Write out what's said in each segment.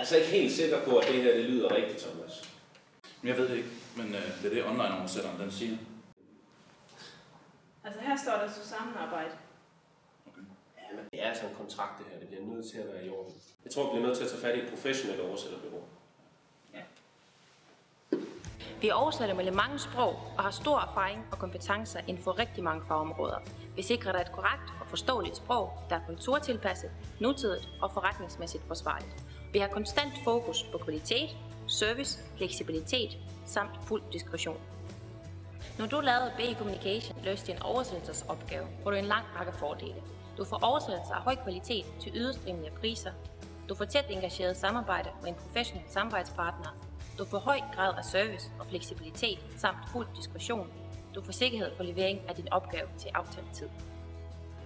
altså ikke helt sikker på, at det her det lyder rigtigt, Thomas. Jeg ved det ikke, men det er det online-oversætteren, den siger. Altså her står der samarbejde. Okay. Ja, men det er altså en kontrakt det her. Det bliver nødt til at være i orden. Jeg tror, vi bliver nødt til at tage fat i et professionelt oversætterbureau. Ja. Vi oversætter mellem mange sprog og har stor erfaring og kompetencer inden for rigtig mange fagområder. Vi sikrer dig et korrekt og forståeligt sprog, der er kulturtilpasset, nutidigt og forretningsmæssigt forsvarligt. Vi har konstant fokus på kvalitet, service, fleksibilitet samt fuld diskretion. Når du lavede BE Communication løste din oversættelsesopgave, får du en lang række fordele. Du får oversættelser af høj kvalitet til yderst rimelige priser. Du får tæt engageret samarbejde med en professionel samarbejdspartner. Du får høj grad af service og fleksibilitet samt fuld diskretion. Du får sikkerhed for levering af din opgave til aftalt tid.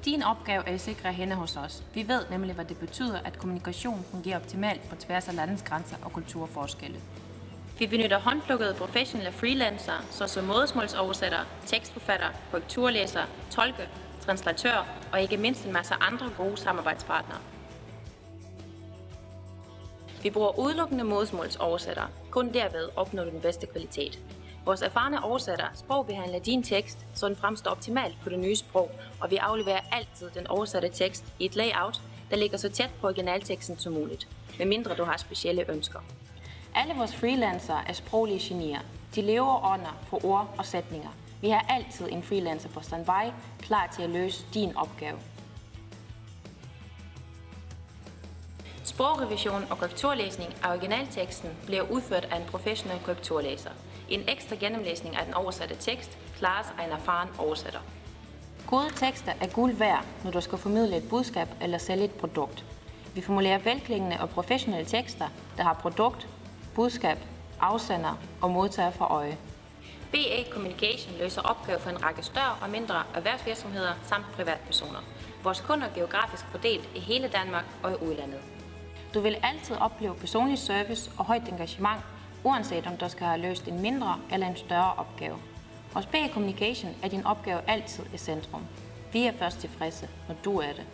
Din opgave er i sikre hænder hos os. Vi ved nemlig, hvad det betyder, at kommunikation fungerer optimalt på tværs af landets grænser og kulturforskelle. Vi benytter håndplukkede professionelle freelancere, såsom modersmålsoversættere, tekstforfattere, korrekturlæsere, tolke, translatører og ikke mindst en masse andre gode samarbejdspartnere. Vi bruger udelukkende modersmålsoversættere. Kun derved opnår du den bedste kvalitet. Vores erfarne oversættere sprogbehandler din tekst, så den fremstår optimalt på det nye sprog, og vi afleverer altid den oversatte tekst i et layout, der ligger så tæt på originalteksten som muligt, medmindre du har specielle ønsker. Alle vores freelancere er sproglige genier. De lever under for ord og sætninger. Vi har altid en freelancer på standby, klar til at løse din opgave. Sprogrevision og korrekturlæsning af originalteksten bliver udført af en professionel korrekturlæser. En ekstra gennemlæsning af den oversatte tekst klares af en erfaren oversætter. Gode tekster er guld værd, når du skal formidle et budskab eller sælge et produkt. Vi formulerer velklingende og professionelle tekster, der har produkt, budskab, afsender og modtager for øje. BE Communication løser opgaver for en række større og mindre erhvervsvirksomheder samt privatpersoner. Vores kunder er geografisk fordelt i hele Danmark og i udlandet. Du vil altid opleve personlig service og højt engagement, uanset om du skal have løst en mindre eller en større opgave. Hos BE Communication er din opgave altid i centrum. Vi er først tilfredse, når du er det.